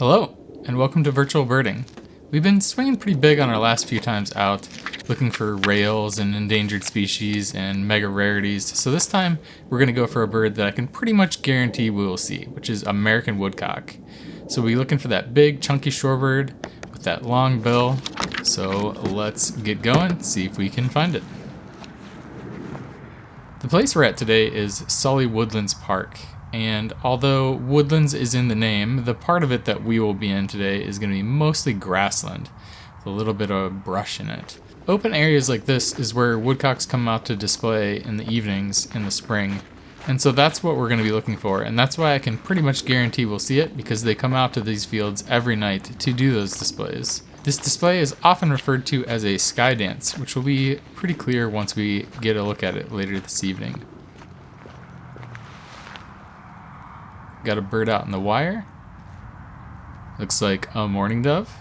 Hello, and welcome to Virtual Birding. We've been swinging pretty big on our last few times out, looking for rails and endangered species and mega rarities, so this time we're going to go for a bird that I can pretty much guarantee we will see, which is American Woodcock. So we'll be looking for that big, chunky shorebird with that long bill, so let's get going, see if we can find it. The place we're at today is Sully Woodlands Park. And although woodlands is in the name, the part of it that we will be in today is going to be mostly grassland, with a little bit of brush in it. Open areas like this is where woodcocks come out to display in the evenings in the spring. And so that's what we're going to be looking for, and that's why I can pretty much guarantee we'll see it, because they come out to these fields every night to do those displays. This display is often referred to as a sky dance, which will be pretty clear once we get a look at it later this evening. Got a bird out in the wire. Looks like a mourning dove.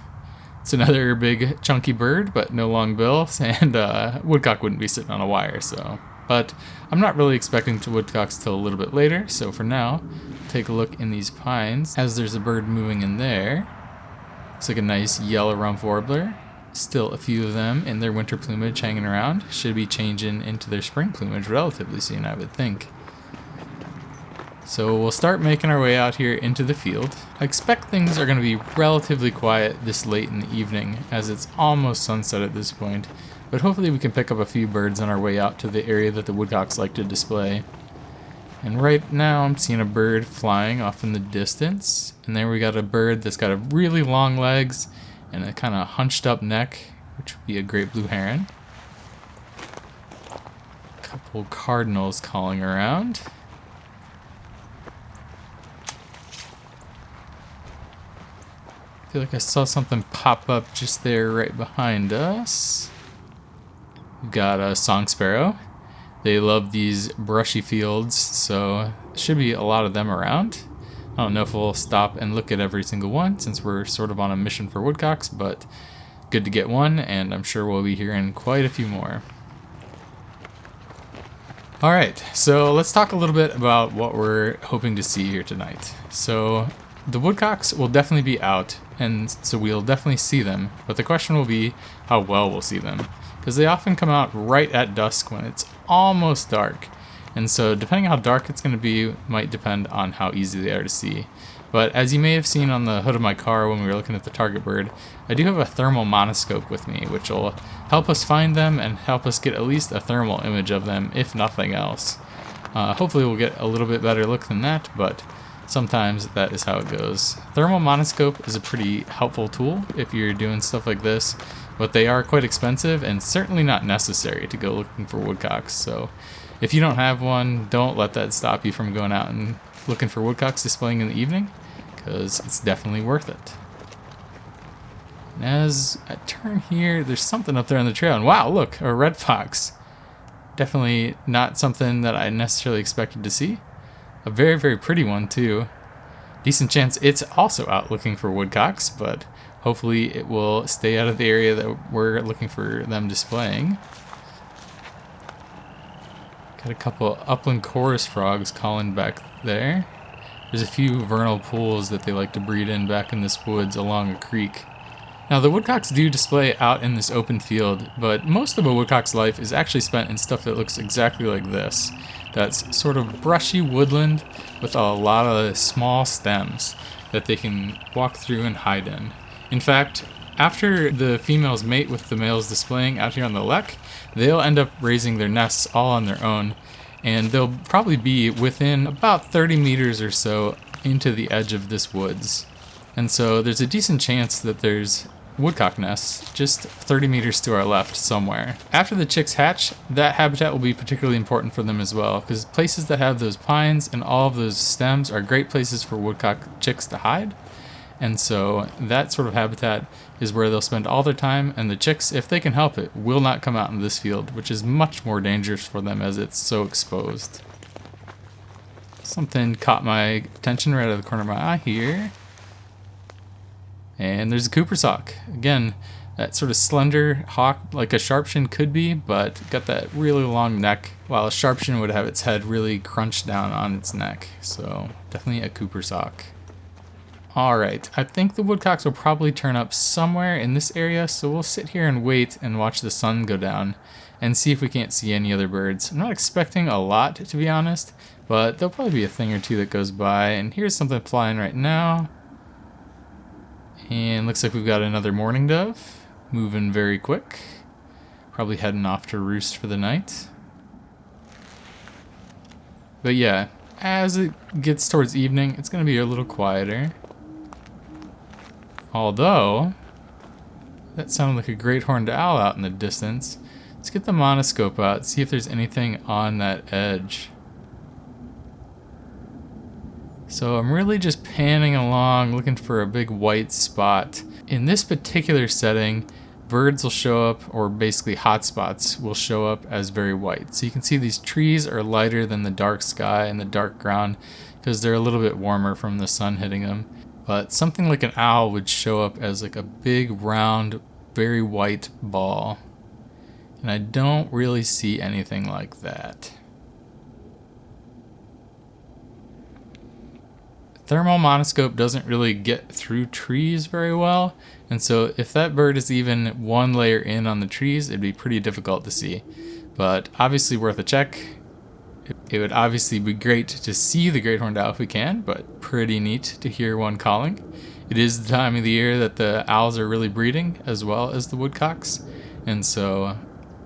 It's another big chunky bird, but no long bill, and woodcock wouldn't be sitting on a wire, so. But I'm not really expecting to woodcocks till a little bit later, so for now, take a look in these pines, as there's a bird moving in there. Looks like a nice yellow rump warbler. Still a few of them in their winter plumage hanging around. Should be changing into their spring plumage relatively soon, I would think. So we'll start making our way out here into the field. I expect things are going to be relatively quiet this late in the evening, as it's almost sunset at this point, but hopefully we can pick up a few birds on our way out to the area that the woodcocks like to display. And right now I'm seeing a bird flying off in the distance, and there we got a bird that's got a really long legs and a kind of hunched up neck, which would be a great blue heron. A couple cardinals calling around. I feel like I saw something pop up just there right behind us. We've got a song sparrow. They love these brushy fields, so there should be a lot of them around. I don't know if we'll stop and look at every single one since we're sort of on a mission for woodcocks, but good to get one, and I'm sure we'll be hearing quite a few more. Alright, so let's talk a little bit about what we're hoping to see here tonight. So the woodcocks will definitely be out, and so we'll definitely see them, but the question will be how well we'll see them, because they often come out right at dusk when it's almost dark, and so depending on how dark it's going to be might depend on how easy they are to see. But as you may have seen on the hood of my car when we were looking at the target bird, I do have a thermal monoscope with me, which will help us find them and help us get at least a thermal image of them, if nothing else. Hopefully we'll get a little bit better look than that, but sometimes that is how it goes. Thermal monoscope is a pretty helpful tool if you're doing stuff like this, but they are quite expensive and certainly not necessary to go looking for woodcocks. So if you don't have one, don't let that stop you from going out and looking for woodcocks displaying in the evening, because it's definitely worth it. And as I turn here, there's something up there on the trail, and wow, look, a red fox. Definitely not something that I necessarily expected to see. A very, very pretty one, too. Decent chance it's also out looking for woodcocks, but hopefully it will stay out of the area that we're looking for them displaying. Got a couple upland chorus frogs calling back there. There's a few vernal pools that they like to breed in back in this woods along a creek. Now the woodcocks do display out in this open field, but most of a woodcock's life is actually spent in stuff that looks exactly like this. That's sort of brushy woodland with a lot of small stems that they can walk through and hide in. In fact, after the females mate with the males displaying out here on the lek, they'll end up raising their nests all on their own, and they'll probably be within about 30 meters or so into the edge of this woods. And so there's a decent chance that there's woodcock nests just 30 meters to our left somewhere. After the chicks hatch, that habitat will be particularly important for them as well, because places that have those pines and all of those stems are great places for woodcock chicks to hide. And so that sort of habitat is where they'll spend all their time, and the chicks, if they can help it, will not come out in this field, which is much more dangerous for them as it's so exposed. Something caught my attention right out of the corner of my eye here. And there's a Cooper's hawk. Again, that sort of slender hawk like a sharpshin could be, but got that really long neck, while a sharpshin would have its head really crunched down on its neck. So definitely a Cooper's hawk. Alright, I think the woodcocks will probably turn up somewhere in this area, so we'll sit here and wait and watch the sun go down and see if we can't see any other birds. I'm not expecting a lot, to be honest, but there'll probably be a thing or two that goes by. And here's something flying right now. And looks like we've got another mourning dove, moving very quick. Probably heading off to roost for the night. But yeah, as it gets towards evening, it's going to be a little quieter. Although, that sounded like a great horned owl out in the distance. Let's get the monoscope out, see if there's anything on that edge. So I'm really just panning along, looking for a big white spot. In this particular setting, birds will show up, or basically hot spots will show up as very white. So you can see these trees are lighter than the dark sky and the dark ground because they're a little bit warmer from the sun hitting them. But something like an owl would show up as like a big, round, very white ball. And I don't really see anything like that. Thermal monoscope doesn't really get through trees very well, and so if that bird is even one layer in on the trees, it'd be pretty difficult to see. But obviously worth a check. It would obviously be great to see the great horned owl if we can, but pretty neat to hear one calling. It is the time of the year that the owls are really breeding, as well as the woodcocks, and so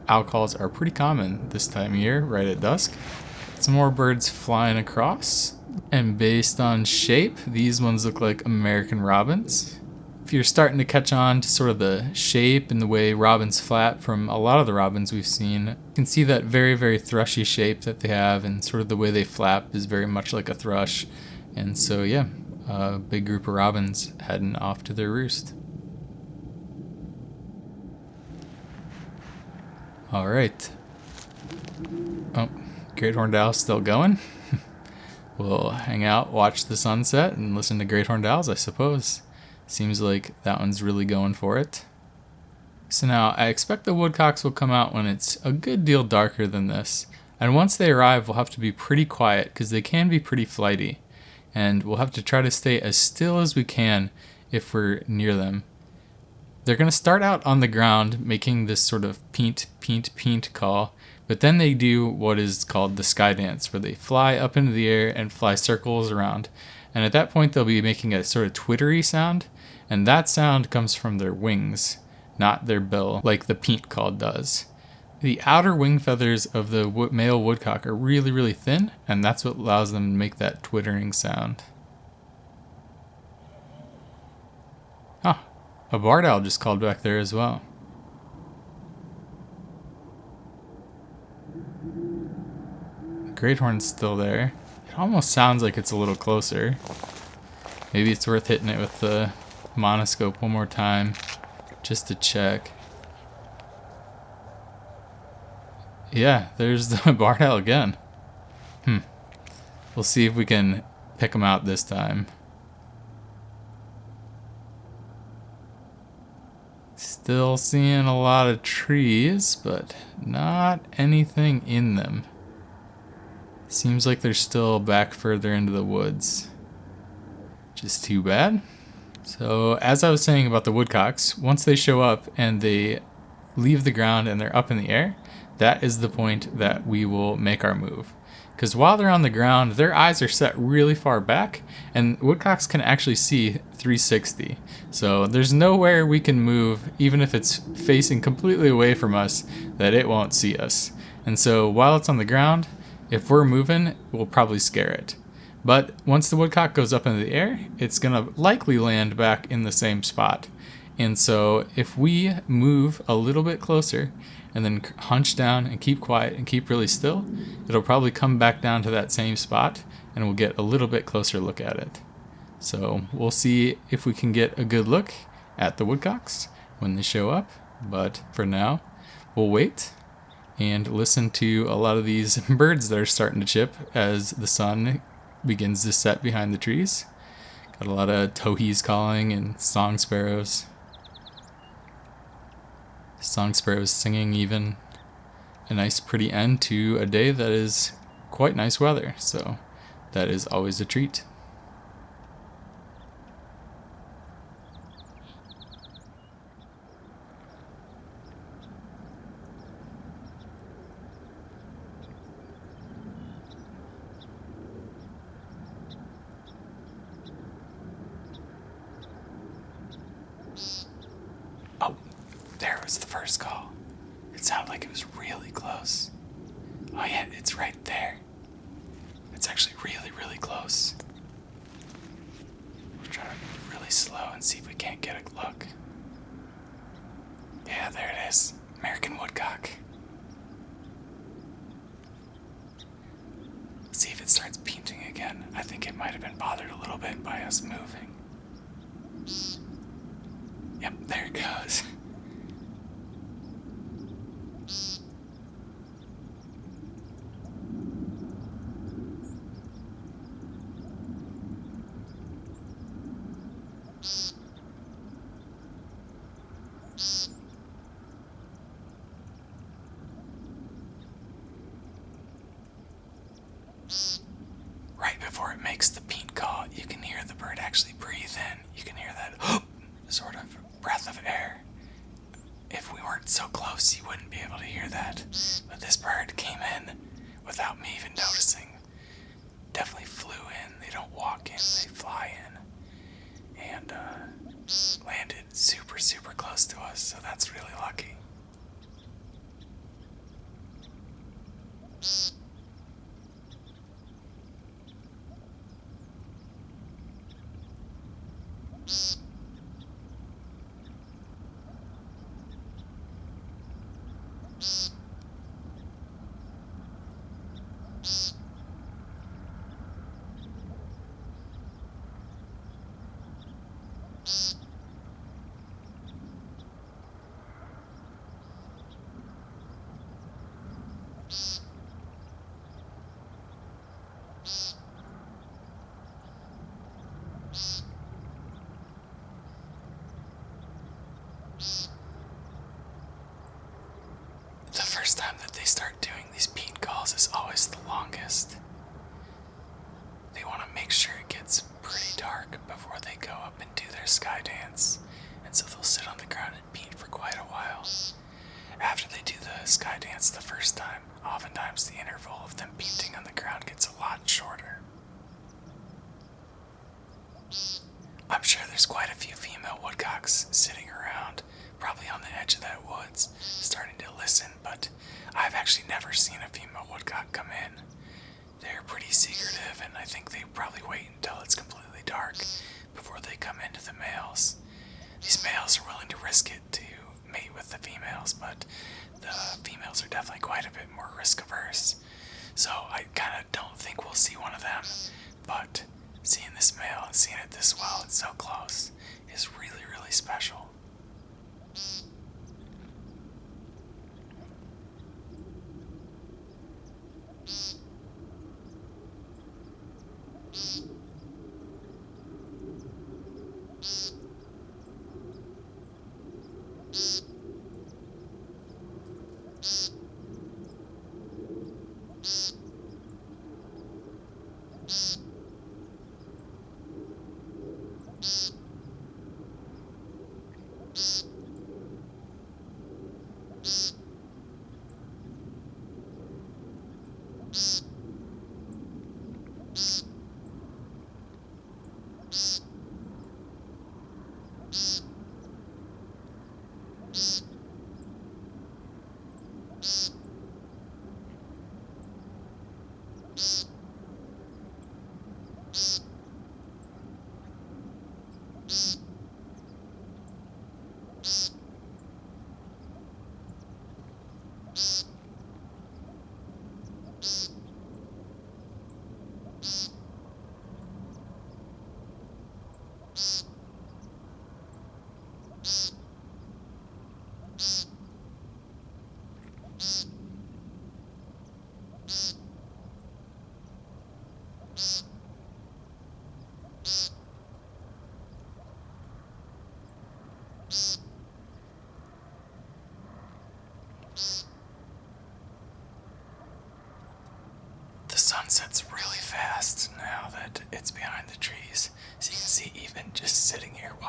owl calls are pretty common this time of year, right at dusk. Some more birds flying across. And based on shape, these ones look like American robins. If you're starting to catch on to sort of the shape and the way robins flap from a lot of the robins we've seen, you can see that very, very thrushy shape that they have, and sort of the way they flap is very much like a thrush. And so yeah, a big group of robins heading off to their roost. Alright. Oh, great horned owl still going. We'll hang out, watch the sunset, and listen to great horned owls, I suppose. Seems like that one's really going for it. So now, I expect the woodcocks will come out when it's a good deal darker than this. And once they arrive, we'll have to be pretty quiet, because they can be pretty flighty. And we'll have to try to stay as still as we can if we're near them. They're going to start out on the ground, making this sort of peent, peent, peent call. But then they do what is called the sky dance, where they fly up into the air and fly circles around. And at that point, they'll be making a sort of twittery sound. And that sound comes from their wings, not their bill, like the peent call does. The outer wing feathers of the male woodcock are really, really thin, and that's what allows them to make that twittering sound. Ah, a barred owl just called back there as well. Great horn's still there. It almost sounds like it's a little closer. Maybe it's worth hitting it with the monoscope one more time just to check. Yeah, there's the barred owl again. We'll see if we can pick him out this time. Still seeing a lot of trees, but not anything in them. Seems like they're still back further into the woods. Just too bad. So, as I was saying about the woodcocks, once they show up and they leave the ground and they're up in the air, that is the point that we will make our move. Because while they're on the ground, their eyes are set really far back, and woodcocks can actually see 360. So there's nowhere we can move, even if it's facing completely away from us, that it won't see us. And so while it's on the ground, if we're moving, we'll probably scare it. But once the woodcock goes up into the air, it's going to likely land back in the same spot. And so if we move a little bit closer and then hunch down and keep quiet and keep really still, it'll probably come back down to that same spot and we'll get a little bit closer look at it. So we'll see if we can get a good look at the woodcocks when they show up. But for now, we'll wait and listen to a lot of these birds that are starting to chip as the sun begins to set behind the trees. Got a lot of towhees calling and song sparrows. Song sparrows singing even. A nice pretty end to a day that is quite nice weather, so that is always a treat. Oh, there was the first call. It sounded like it was really close. Oh yeah, it's right there. It's actually really, really close. We're trying to move really slow and see if we can't get a look. Yeah, there it is. American Woodcock. See if it starts painting again. I think it might have been bothered a little bit by us moving. Yep, there it goes. Right before it makes the peat call, you can hear the bird actually breathe in. You can hear that sort of breath of air. If we weren't so close, you wouldn't be able to hear that. But this bird came in without me even noticing. Definitely flew in. They don't walk in, they fly in. And landed super, super close to us, so that's really lucky. The first time that they start doing these peat calls is always the longest. They want to make sure it gets pretty dark before they go up and do their sky dance, and so they'll sit on the ground and peat for quite a while. After they do the sky dance the first time, oftentimes the interval of them peating on the ground gets a lot shorter. I'm sure there's quite a few female woodcocks sitting around, probably on the edge of that woods, starting to listen, but I've actually never seen a female woodcock come in. They're pretty secretive, and I think they probably wait until it's completely dark before they come into the males. These males are willing to risk it to mate with the females, but the females are definitely quite a bit more risk averse. So I kind of don't think we'll see one of them, but seeing this male and seeing it this well and so close is really, really special.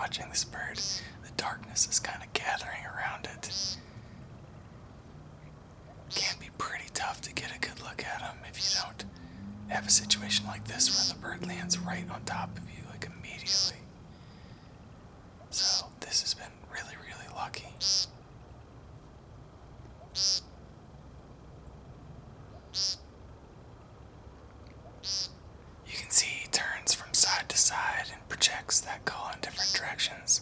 watching this bird. The darkness is kind of gathering around it. Can be pretty tough to get a good look at him if you don't have a situation like this where the bird lands right on top of you, like immediately. So this has been really, really lucky. You can see he turns from side to side and projects that call in different directions.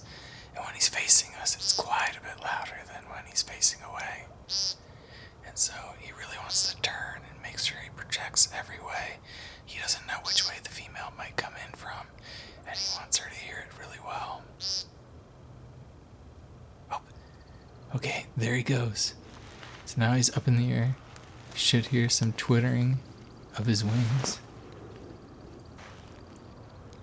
And when he's facing us, it's quite a bit louder than when he's facing away. And so he really wants to turn and make sure he projects every way. He doesn't know which way the female might come in from, and he wants her to hear it really well. Oh, okay, there he goes. So now he's up in the air. You should hear some twittering of his wings.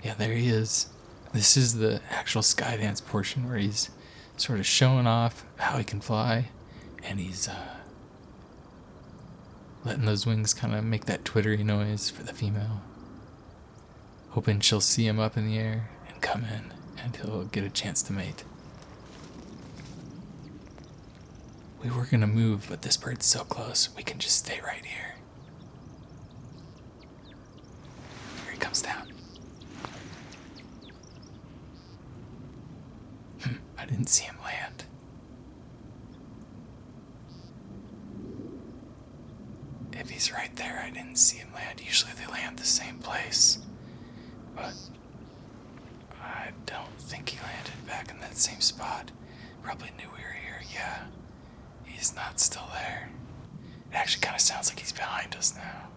Yeah, there he is. This is the actual sky dance portion where he's sort of showing off how he can fly, and he's letting those wings kind of make that twittery noise for the female. Hoping she'll see him up in the air and come in, and he'll get a chance to mate. We were gonna move, but this bird's so close, we can just stay right here. Here he comes down. I didn't see him land. If he's right there, I didn't see him land. Usually they land the same place. But I don't think he landed back in that same spot. Probably knew we were here. Yeah, he's not still there. It actually kind of sounds like he's behind us now.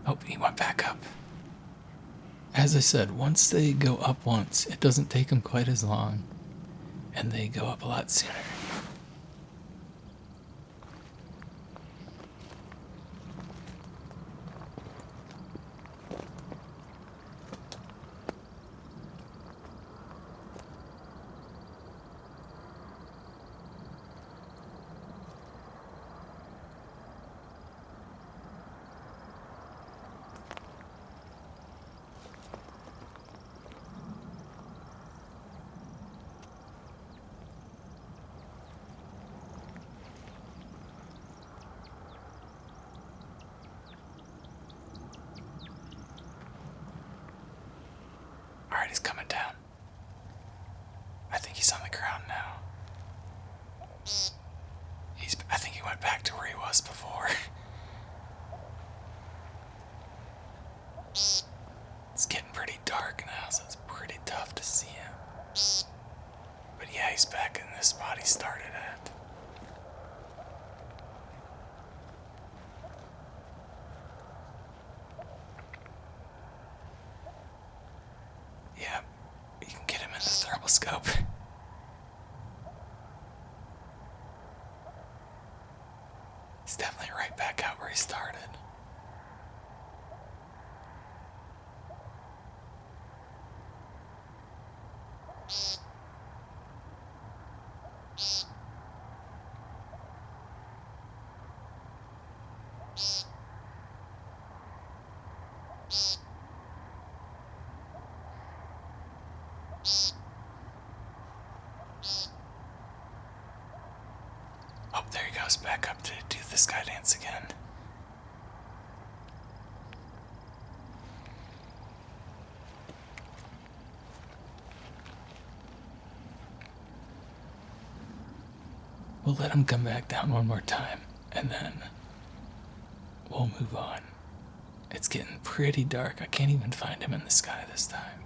Oh, he went back up. As I said, once they go up once, it doesn't take them quite as long. And they go up a lot sooner. Alright, he's coming down. I think he's on the ground now. I think he went back to where he was before. It's getting pretty dark now, so it's pretty tough to see him. But yeah, he's back in this spot he started at. Yeah, you can get him in the thermal scope. He's definitely right back out where he started. Oh, there he goes back up to do the sky dance again. We'll let him come back down one more time, and then we'll move on. It's getting pretty dark. I can't even find him in the sky this time.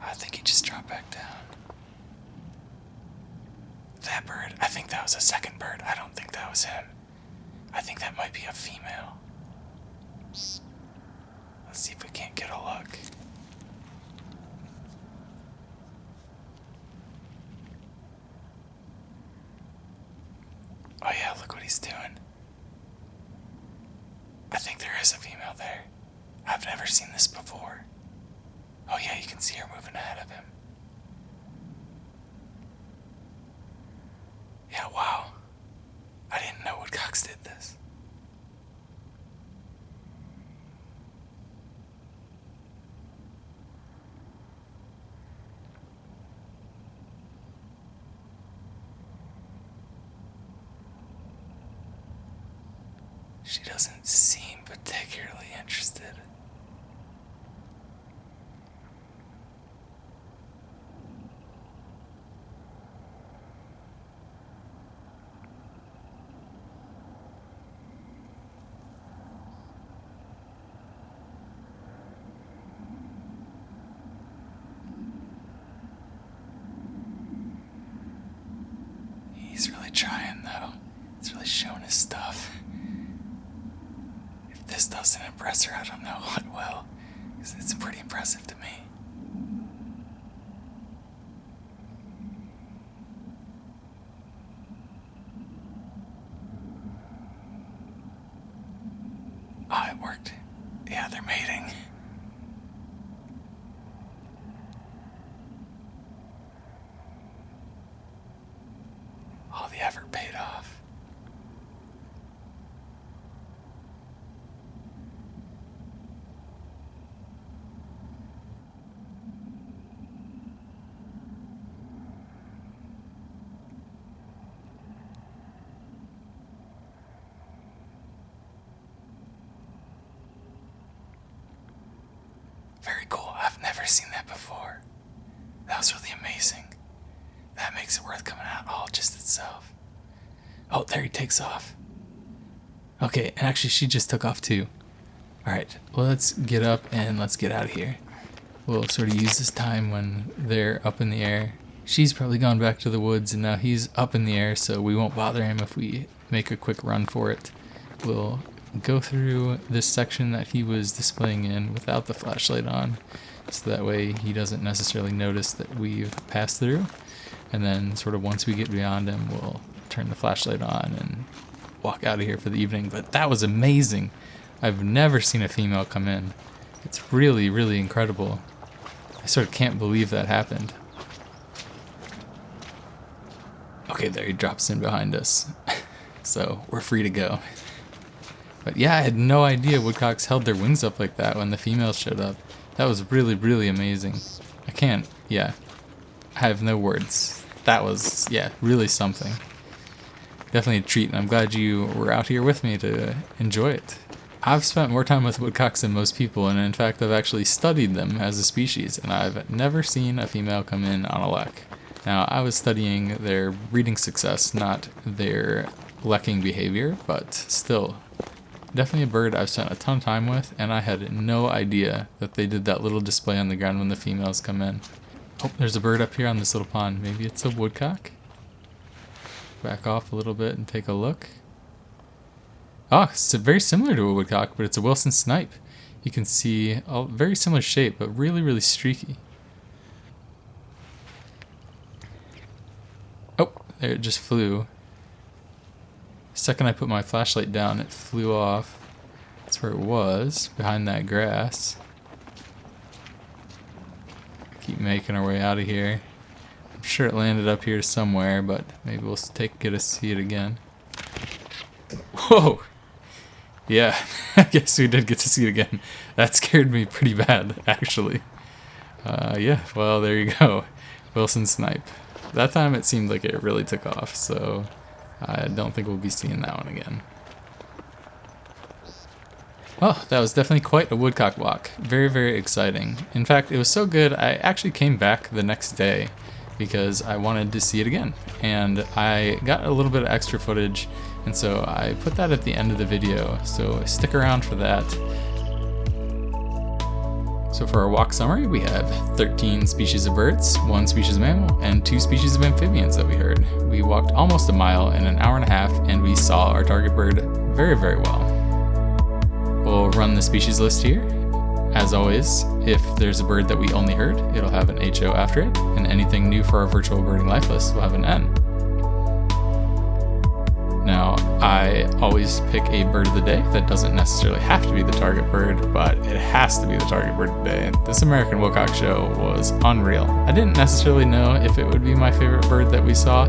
I think he just dropped back down. That bird, I think that was a second bird. I don't think that was him. I think that might be a female. Let's see if we can I think there is a female there. I've never seen this before. Oh yeah, you can see her moving ahead of him. Yeah, wow. I didn't know Woodcocks did this. She doesn't seem particularly interested. He's really trying though. He's really showing his stuff. If this doesn't impress her, I don't know what will. Because it's pretty impressive to me. Oh, it worked. Yeah, they're mating. All the effort paid off. Very cool. I've never seen that before. That was really amazing. That makes it worth coming out all just itself. Oh, there he takes off. Okay, and actually she just took off too. Alright, well, let's get up and let's get out of here. We'll sort of use this time when they're up in the air. She's probably gone back to the woods and now he's up in the air, so we won't bother him if we make a quick run for it. We'll go through this section that he was displaying in without the flashlight on, so that way he doesn't necessarily notice that we've passed through. And then sort of once we get beyond him, we'll turn the flashlight on and walk out of here for the evening. But that was amazing. I've never seen a female come in. It's really, really incredible. I sort of can't believe that happened. Okay, there he drops in behind us. So we're free to go. But yeah, I had no idea woodcocks held their wings up like that when the females showed up. That was really, really amazing. I have no words. That was, yeah, really something. Definitely a treat, and I'm glad you were out here with me to enjoy it. I've spent more time with woodcocks than most people, and in fact I've actually studied them as a species, and I've never seen a female come in on a lek. Now, I was studying their breeding success, not their lekking behavior, but still, definitely a bird I've spent a ton of time with, and I had no idea that they did that little display on the ground when the females come in. Oh, there's a bird up here on this little pond. Maybe it's a woodcock? Back off a little bit and take a look. Oh, it's very similar to a woodcock, but it's a Wilson snipe. You can see a very similar shape, but really, really streaky. Oh, there it just flew. The second I put my flashlight down, it flew off. That's where it was, behind that grass. Keep making our way out of here. I'm sure it landed up here somewhere, but maybe we'll get to see it again. Whoa! Yeah, I guess we did get to see it again. That scared me pretty bad, actually. Yeah, well, there you go. Wilson snipe. That time it seemed like it really took off, so I don't think we'll be seeing that one again. Oh, that was definitely quite a woodcock walk. Very, very exciting. In fact, it was so good, I actually came back the next day because I wanted to see it again. And I got a little bit of extra footage, and so I put that at the end of the video, so stick around for that. So for our walk summary, we have 13 species of birds, 1 species of mammal, and 2 species of amphibians that we heard. We walked almost a mile in an hour and a half, and we saw our target bird very, very well. We'll run the species list here. As always, if there's a bird that we only heard, it'll have an HO after it, and anything new for our virtual birding life list will have an N. Now, I always pick a bird of the day. That doesn't necessarily have to be the target bird, but it has to be the target bird today. This American Woodcock show was unreal. I didn't necessarily know if it would be my favorite bird that we saw,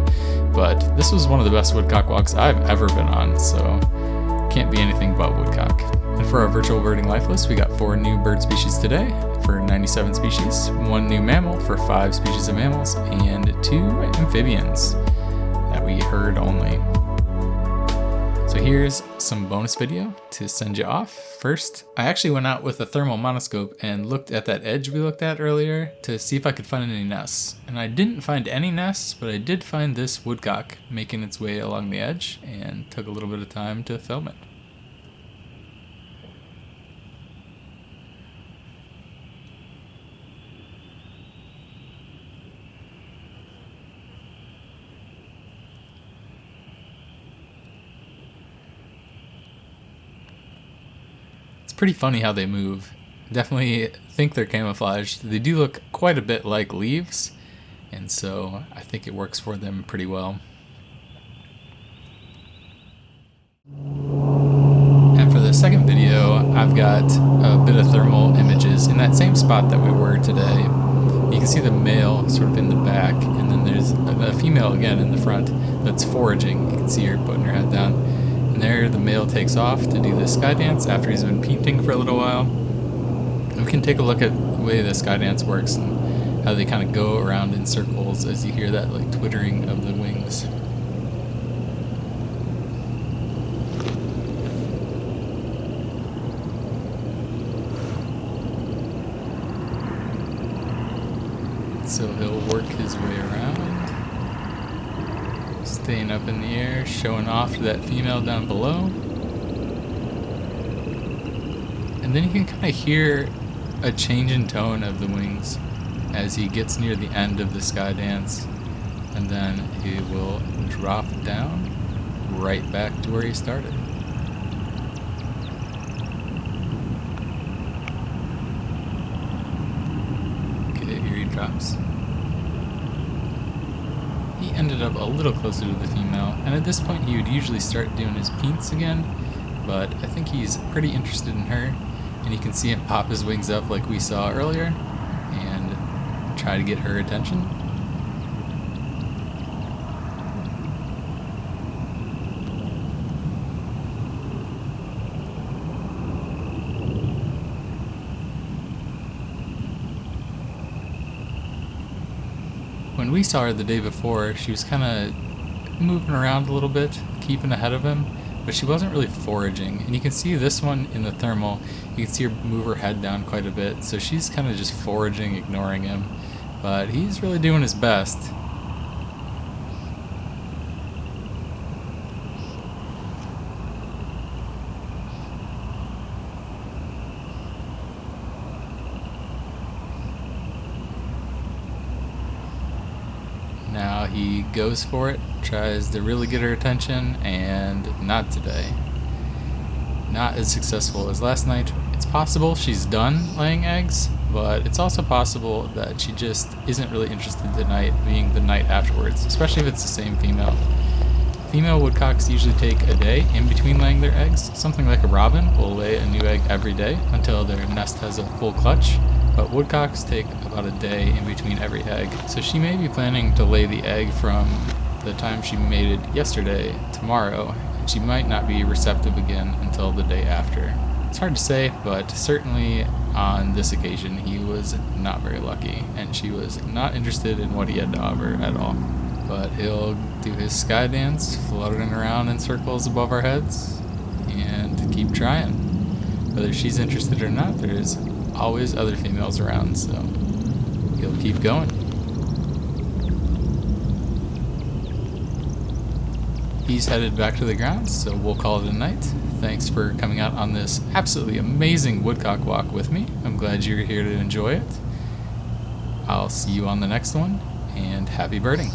but this was one of the best woodcock walks I've ever been on, so can't be anything but woodcock. And for our virtual birding life list, we got 4 new bird species today for 97 species, 1 new mammal for 5 species of mammals, and 2 amphibians that we heard only. So here's some bonus video to send you off. First, I actually went out with a thermal monoscope and looked at that edge we looked at earlier to see if I could find any nests. And I didn't find any nests, but I did find this woodcock making its way along the edge and took a little bit of time to film it. Pretty funny how they move. Definitely think they're camouflaged. They do look quite a bit like leaves, and so I think it works for them pretty well. And for the second video, I've got a bit of thermal images in that same spot that we were today. You can see the male sort of in the back, and then there's a female again in the front that's foraging. You can see her putting her head down. And there the male takes off to do the sky dance after he's been painting for a little while. And we can take a look at the way the sky dance works and how they kind of go around in circles as you hear that like twittering of the wings. So he'll work his way around, staying up in the air, showing off to that female down below. And then you can kind of hear a change in tone of the wings as he gets near the end of the sky dance. And then he will drop down right back to where he started. Okay, here he drops. He ended up a little closer to the female, and at this point he would usually start doing his paints again, but I think he's pretty interested in her, and you can see him pop his wings up like we saw earlier and try to get her attention. When we saw her the day before, she was kind of moving around a little bit, keeping ahead of him, but she wasn't really foraging. And you can see this one in the thermal, you can see her move her head down quite a bit, so she's kind of just foraging, ignoring him, but he's really doing his best. Now he goes for it, tries to really get her attention, and not today. Not as successful as last night. It's possible she's done laying eggs, but it's also possible that she just isn't really interested tonight, being the night afterwards, especially if it's the same female. Female woodcocks usually take a day in between laying their eggs. Something like a robin will lay a new egg every day until their nest has a full clutch. But woodcocks take about a day in between every egg, so she may be planning to lay the egg from the time she mated yesterday tomorrow, and she might not be receptive again until the day after. It's hard to say, but certainly on this occasion he was not very lucky, and she was not interested in what he had to offer at all. But he'll do his sky dance, fluttering around in circles above our heads, and keep trying. Whether she's interested or not, there's always other females around, so he'll keep going. He's headed back to the ground, so we'll call it a night. Thanks for coming out on this absolutely amazing woodcock walk with me. I'm glad you're here to enjoy it. I'll see you on the next one, and happy birding.